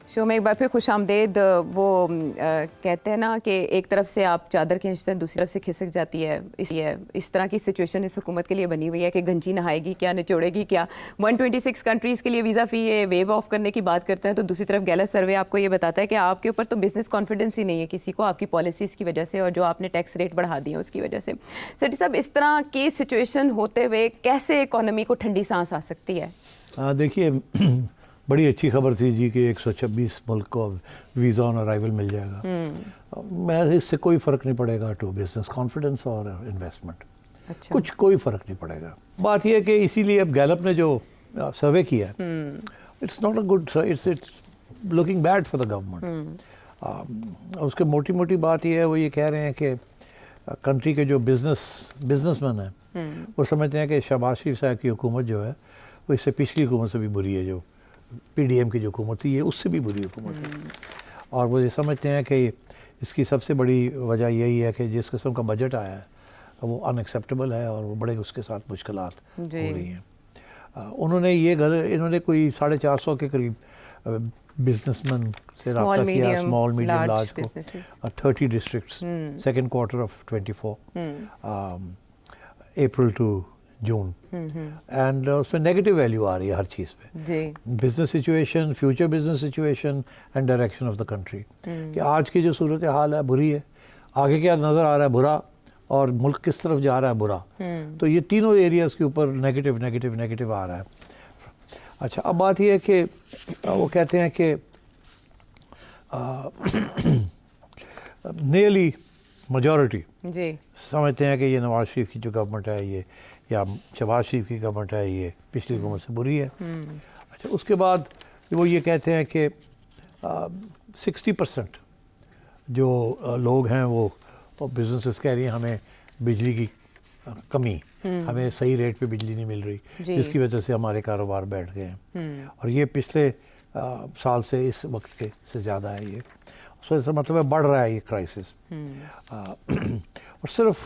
شو میں ایک بار پھر خوش آمدید. وہ کہتے ہیں نا کہ ایک طرف سے آپ چادر کھینچتے ہیں دوسری طرف سے کھسک جاتی ہے. اس طرح کی سچویشن اس حکومت کے لیے بنی ہوئی ہے کہ گنجی نہائے گی کیا, نچوڑے گی کیا. 126 کنٹریز کے لیے ویزا فی ویو آف کرنے کی بات کرتے ہیں تو دوسری طرف گیلس سروے آپ کو یہ بتاتا ہے کہ آپ کے اوپر تو بزنس کانفیڈنس ہی نہیں ہے کسی کو, آپ کی پالیسیز کی وجہ سے اور جو آپ نے ٹیکس ریٹ بڑھا دیے اس کی وجہ سے. سیٹھی صاحب, اس طرح کی سچویشن ہوتے ہوئے کیسے اکانومی کو ٹھنڈی سانس آ سکتی ہے؟ دیکھیے بڑی اچھی خبر تھی جی کہ 126 ملک کو ویزا آن ارائیول مل جائے گا. میں اس سے کوئی فرق نہیں پڑے گا ٹو بزنس کانفیڈنس اور انویسٹمنٹ. کچھ کوئی فرق نہیں پڑے گا. بات یہ ہے کہ اسی لیے اب گیلپ نے جو سروے کیا ہے it's not a good, it's looking bad for the government. اس کے موٹی موٹی بات یہ ہے, وہ یہ کہہ رہے ہیں کہ کنٹری کے جو بزنس مین ہیں وہ سمجھتے ہیں کہ شہباز شریف صاحب کی حکومت جو ہے وہ اس سے پچھلی حکومت سے بھی بری ہے. جو پی ڈی ایم کی جو حکومت تھی یہ اس سے بھی بری حکومت ہے. اور وہ یہ سمجھتے ہیں کہ اس کی سب سے بڑی وجہ یہی ہے کہ جس قسم کا بجٹ آیا ہے وہ ان ایکسیپٹیبل ہے اور وہ بڑے اس کے ساتھ مشکلات ہو رہی ہیں. انہوں نے کوئی 450 کے قریب بزنس مین سے رابطہ کیا, اسمال میڈیم لارج کو, 30 districts, second quarter of 24 April to June. And اس میں نیگیٹو ویلیو آ رہی ہے ہر چیز پہ, business situation, future business situation and direction of the country. کہ آج کی جو صورت حال ہے بری ہے, آگے کیا نظر آ رہا ہے برا, اور ملک کس طرف جا رہا ہے برا. تو یہ تینوں ایریاز کے اوپر نیگیٹو آ رہا ہے. اچھا, اب بات یہ ہے کہ وہ کہتے ہیں کہ نیرلی میجورٹی سمجھتے ہیں کہ یہ نواز شریف کی جو گورنمنٹ ہے یہ, یا شہباز شریف کی گورنمنٹ ہے یہ پچھلی حکومت سے بری ہے. اچھا, اس کے بعد وہ یہ کہتے ہیں کہ 60% جو لوگ ہیں وہ بزنسز کہہ رہی ہیں ہمیں بجلی کی کمی, ہمیں صحیح ریٹ پہ بجلی نہیں مل رہی, جس کی وجہ سے ہمارے کاروبار بیٹھ گئے ہیں. اور یہ پچھلے سال سے اس وقت کے سے زیادہ ہے. یہ اس سے مطلب ہے بڑھ رہا ہے یہ کرائسس. اور صرف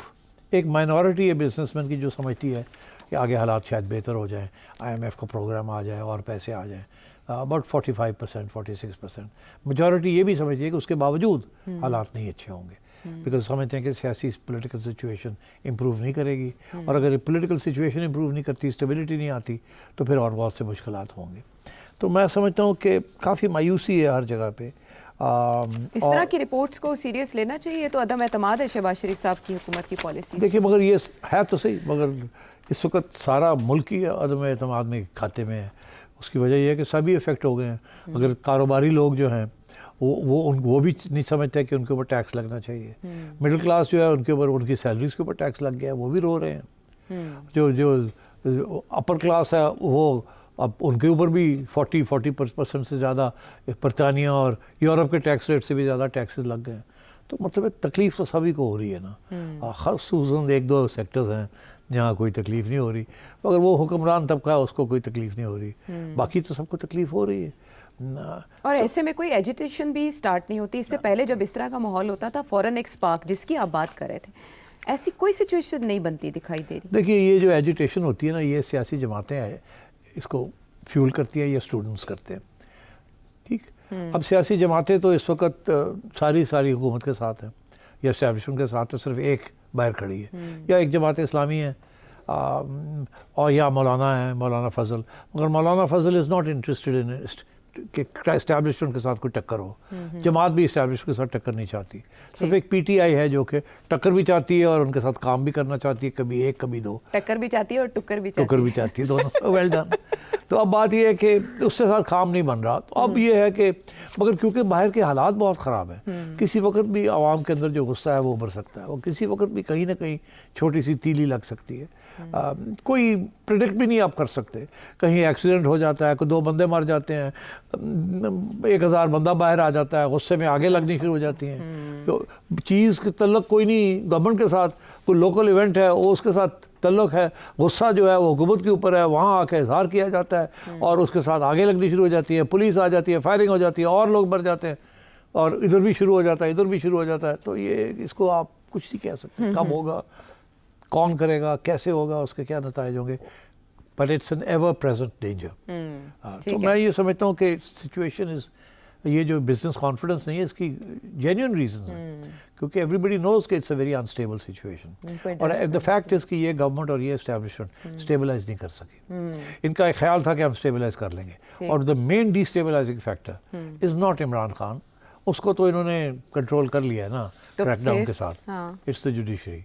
ایک مائنورٹی ہے بزنس مین کی جو سمجھتی ہے کہ آگے حالات شاید بہتر ہو جائیں, IMF کا پروگرام آ جائے اور پیسے آ جائیں. اباؤٹ 45%, 46%. میجورٹی یہ بھی سمجھتی ہے کہ اس کے باوجود حالات نہیں اچھے ہوں گے, بیکاز سمجھتے ہیں کہ سیاسی پولیٹیکل سچویشن امپروو نہیں کرے گی, اور اگر پولیٹیکل سچویشن امپروو نہیں کرتی, اسٹیبلٹی نہیں آتی, تو پھر اور بہت سے مشکلات ہوں گے. تو میں سمجھتا ہوں کہ کافی مایوسی ہے ہر جگہ پہ. اس طرح کی رپورٹس کو سیریس لینا چاہیے. تو عدم اعتماد ہے شہباز شریف صاحب کی حکومت کی پالیسی. دیکھیے مگر یہ ہے تو صحیح, مگر اس وقت سارا ملک ہی عدم اعتماد میں کھاتے میں ہے. اس کی وجہ یہ ہے کہ سبھی افیکٹ ہو گئے ہیں. اگر کاروباری لوگ جو ہیں وہ بھی نہیں سمجھتے کہ ان کے اوپر ٹیکس لگنا چاہیے. مڈل کلاس جو ہے ان کے اوپر, ان کی سیلریز کے اوپر ٹیکس لگ گیا ہے, وہ بھی رو رہے ہیں. جو اپر کلاس ہے وہ اب ان کے اوپر بھی 40% سے زیادہ برطانیہ اور یورپ کے ٹیکس ریٹ سے بھی زیادہ ٹیکسز لگ گئے ہیں. تو مطلب تکلیف تو سبھی کو ہو رہی ہے نا. خصوصاً 1-2 سیکٹرز ہیں جہاں کوئی تکلیف نہیں ہو رہی, مگر وہ حکمران طبقہ ہے اس کو کوئی تکلیف نہیں ہو رہی, باقی تو سب کو تکلیف ہو رہی ہے. اور ایسے میں کوئی ایجیٹیشن بھی سٹارٹ نہیں ہوتی. اس سے پہلے جب اس طرح کا ماحول ہوتا تھا, فوراً ایک سپارک جس کی آپ بات کر رہے تھے, ایسی کوئی سچویشن نہیں بنتی دکھائی دے رہی. دیکھیے یہ جو ایجیٹیشن ہوتی ہے نا, یہ سیاسی جماعتیں اس کو فیول کرتی ہیں یا اسٹوڈنٹس کرتے ہیں. ٹھیک, اب سیاسی جماعتیں تو اس وقت ساری حکومت کے ساتھ ہیں یا اسٹیبلشمنٹ کے ساتھ ہے, صرف ایک باہر کھڑی ہے, یا ایک جماعت اسلامی ہے اور یا مولانا ہے, مولانا فضل. مگر مولانا فضل از ناٹ انٹرسٹڈ ان کہ اسٹیبلشمنٹ کے ساتھ کوئی ٹکر ہو. جماعت بھی اسٹیبلشمنٹ کے ساتھ ٹکر نہیں چاہتی. صرف ایک پی ٹی آئی ہے جو کہ ٹکر بھی چاہتی ہے اور ان کے ساتھ کام بھی کرنا چاہتی ہے, کبھی ایک کبھی دو. ٹکر بھی چاہتی ہے اور ٹکر بھی چاہتی ہے, دونوں. Well done. تو اب بات یہ ہے کہ اس کے ساتھ کام نہیں بن رہا. تو اب یہ ہے کہ مگر کیونکہ باہر کے حالات بہت خراب ہیں, کسی وقت بھی عوام کے اندر جو غصہ ہے وہ ابھر سکتا ہے, اور کسی وقت بھی کہیں نہ کہیں چھوٹی سی تیلی لگ سکتی ہے. کوئی پریڈکٹ بھی نہیں آپ کر سکتے. کہیں ایکسیڈنٹ ہو جاتا ہے, کوئی 2 بندے مر جاتے ہیں, 1000 بندہ باہر آ جاتا ہے, غصے میں آگے لگنی شروع ہو جاتی ہیں. تو چیز کے تعلق کوئی نہیں گورنمنٹ کے ساتھ, کوئی لوکل ایونٹ ہے وہ اس کے ساتھ تعلق ہے, غصہ جو ہے وہ حکومت کے اوپر ہے, وہاں آ کے اظہار کیا جاتا ہے اور اس کے ساتھ آگے لگنی شروع ہو جاتی ہے, پولیس آ جاتی ہے, فائرنگ ہو جاتی ہے, اور لوگ مر جاتے ہیں, اور ادھر بھی شروع ہو جاتا ہے, ادھر بھی شروع ہو جاتا ہے. تو یہ اس کو آپ کچھ نہیں کہہ سکتے کب ہوگا, کون کرے گا, کیسے ہوگا, اس کے کیا نتائج ہوں گے. But it's an ever present danger. تو میں یہ سمجھتا ہوں کہ سچویشن از یہ جو بزنس کانفیڈنس نہیں ہے اس کی جینیون ریزنز ہیں کیونکہ ایوری بڈی نوز کہ it's a very unstable situation اور دا فیکٹ از کہ یہ گورنمنٹ اور یہ اسٹیبلشمنٹ اسٹیبلائز نہیں کر سکی. ان کا ایک خیال تھا کہ ہم اسٹیبلائز کر لیں گے اور the main destabilising factor is not Imran Khan. اس کو تو انہوں نے کنٹرول کر لیا ہے نا کریک ڈاؤن کے ساتھ. It's the judiciary.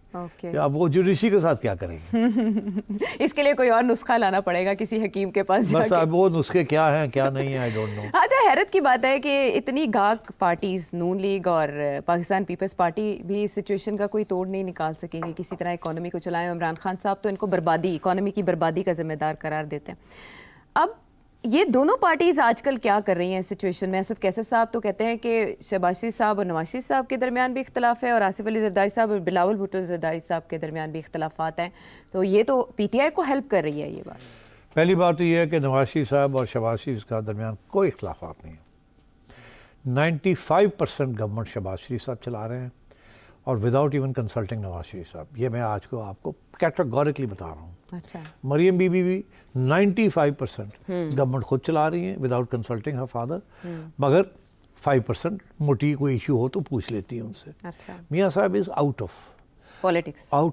اب وہ جوڈیشری کے ساتھ کیا کریں گے؟ اس کے لیے کوئی اور نسخہ لانا پڑے گا کسی حکیم کے پاس جا کے. بس اب وہ نسخے کیا ہیں کیا نہیں ہیں آئی ڈونٹ نو. اچھا حیرت کی بات ہے کہ اتنی گاگ پارٹیز نون لیگ اور پاکستان پیپلز پارٹی بھی اس سچویشن کا کوئی توڑ نہیں نکال سکیں گے کسی طرح اکانومی کو چلائیں. عمران خان صاحب تو ان کو بربادی اکانومی کی بربادی کا ذمہ دار قرار دیتے ہیں. اب یہ دونوں پارٹیز آج کل کیا کر رہی ہیں اس سچویشن میں؟ اسد کیسر صاحب تو کہتے ہیں کہ شہباز شریف صاحب اور نواز شریف صاحب کے درمیان بھی اختلاف ہے اور آصف علی زرداری صاحب اور بلاول بھٹو زرداری صاحب کے درمیان بھی اختلافات ہیں. تو یہ تو پی ٹی آئی کو ہیلپ کر رہی ہے یہ بات. پہلی بات تو یہ ہے کہ نواز شریف صاحب اور شہباز شریف کا درمیان کوئی اختلافات نہیں ہے. 95% گورنمنٹ شہباز شریف صاحب چلا رہے ہیں اور without even consulting Nawaz Sharif صاحب. یہ میں آج کو آپ کو کیٹیگوریکلی بتا رہا ہوں. اچھا. مریم بی بی بھی 95% گورنمنٹ خود چلا رہی ہیں وداؤٹ کنسلٹنگ ہر فادر, مگر 5% موٹی کوئی ایشو ہو تو پوچھ لیتی ہیں ان سے. اچھا. میاں صاحب is out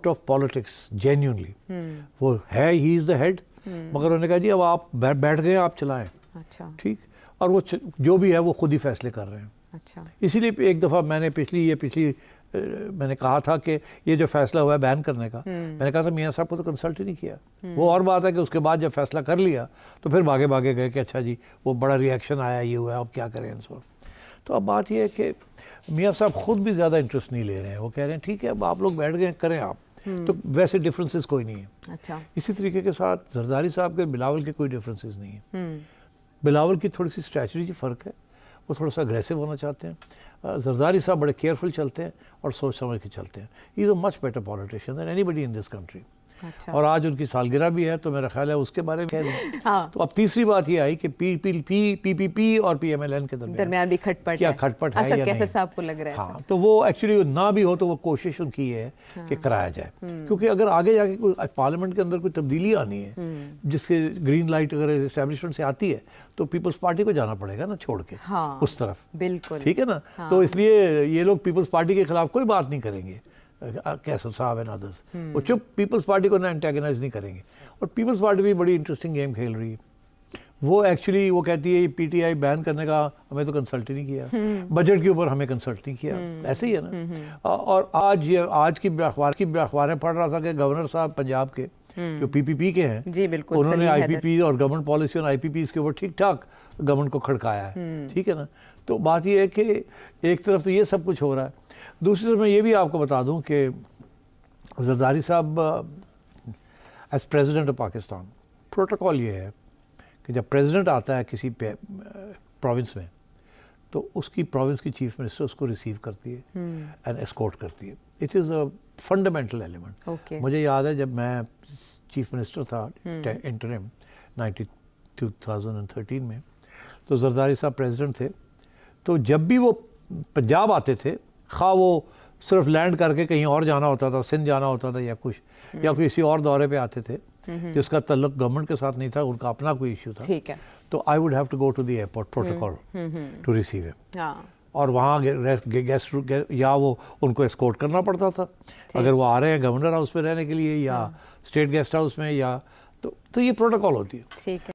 of politics genuinely. وہ ہے ہی از دا ہیڈ, مگر انہوں نے کہا جی اب آپ بیٹھ گئے آپ چلائیں. اچھا. ٹھیک. اور وہ جو بھی ہے وہ خود ہی فیصلے کر رہے ہیں. اچھا. اسی لیے ایک دفعہ میں نے پچھلی میں نے کہا تھا کہ یہ جو فیصلہ ہوا ہے بین کرنے کا, میں نے کہا تھا میاں صاحب کو تو کنسلٹ ہی نہیں کیا. وہ اور بات ہے کہ اس کے بعد جب فیصلہ کر لیا تو پھر بھاگے گئے کہ اچھا جی وہ بڑا ریئیکشن آیا یہ ہوا ہے اب کیا کریں سو. تو اب بات یہ ہے کہ میاں صاحب خود بھی زیادہ انٹرسٹ نہیں لے رہے ہیں. وہ کہہ رہے ہیں ٹھیک ہے اب آپ لوگ بیٹھ گئے کریں آپ. تو ویسے ڈفرینسز کوئی نہیں ہے. اچھا. اسی طریقے کے ساتھ زرداری صاحب کے بلاول کے کوئی ڈفرینسز نہیں ہیں. بلاول کی تھوڑی سی اسٹریٹجی فرق ہے, وہ تھوڑا سا اگریسو ہونا چاہتے ہیں. زرداری صاحب بڑے کیئرفل چلتے ہیں اور سوچ سمجھ کے چلتے ہیں. He is a much better politician than anybody in this country. اور آج ان کی سالگرہ بھی ہے تو میرا خیال ہے اس کے بارے میں کہہ دیں. تو اب تیسری بات یہ آئی کہ پی پی اور پی ایم ایل این کے درمیان بھی کھٹپٹ کیا کھٹپٹ ہے یا نہیں. صاحب کو لگ رہا ہے. ہاں تو وہ ایکچولی نہ بھی ہو تو وہ کوشش ان کی ہے کہ کرایا جائے, کیونکہ اگر آگے جا کے کوئی پارلیمنٹ کے اندر کوئی تبدیلی آنی ہے جس کے گرین لائٹ اگر اسٹیبلشمنٹ سے آتی ہے تو پیپلز پارٹی کو جانا پڑے گا نا چھوڑ کے اس طرف. بالکل ٹھیک ہے نا. تو اس لیے یہ لوگ پیپلز پارٹی کے خلاف کوئی بات نہیں کریں گے. کیسر صاحب اینڈ ادرس وہ چپ پیپلز پارٹی کو نہ انٹیگنائز نہیں کریں گے. اور پیپلز پارٹی بھی بڑی انٹرسٹنگ گیم کھیل رہی ہے. وہ ایکچولی وہ کہتی ہے پی ٹی آئی بین کرنے کا ہمیں تو کنسلٹ ہی نہیں کیا, بجٹ کے اوپر ہمیں کنسلٹ نہیں کیا. ایسے ہی ہے نا. اور آج کی اخباریں پڑھ رہا تھا کہ گورنر صاحب پنجاب کے جو پی پی کے ہیں جی بالکل انہوں نے آئی پی پی اور گورنمنٹ پالیسی اور آئی پی پیز کے اوپر ٹھیک ٹھاک گورنمنٹ کو کھڑکایا ہے. ٹھیک ہے نا. تو بات یہ ہے کہ ایک طرف تو یہ سب کچھ ہو رہا ہے, دوسری طرف میں یہ بھی آپ کو بتا دوں کہ زرداری صاحب as president of Pakistan protocol یہ ہے کہ جب پریزیڈنٹ آتا ہے کسی پروونس میں تو اس کی پروونس کی چیف منسٹر اس کو ریسیو کرتی ہے اینڈ اسکورٹ کرتی ہے. It is a fundamental element. مجھے یاد ہے جب میں چیف منسٹر تھا انٹرم 2013 میں تو زرداری صاحب پریزیڈنٹ تھے. تو جب بھی وہ پنجاب آتے تھے, خواہ وہ صرف لینڈ کر کے کہیں اور جانا ہوتا تھا, سندھ جانا ہوتا تھا یا کچھ, یا کسی اور دورے پہ آتے تھے جس کا تعلق گورنمنٹ کے ساتھ نہیں تھا, ان کا اپنا کوئی ایشو تھا, تو I would have to go to the airport protocol to receive him. اور وہاں گیسٹ یا وہ ان کو اسکورٹ کرنا پڑتا تھا اگر وہ آ رہے ہیں گورنر ہاؤس میں رہنے کے لیے یا اسٹیٹ گیسٹ ہاؤس میں, یا تو یہ پروٹوکول ہوتی ہے.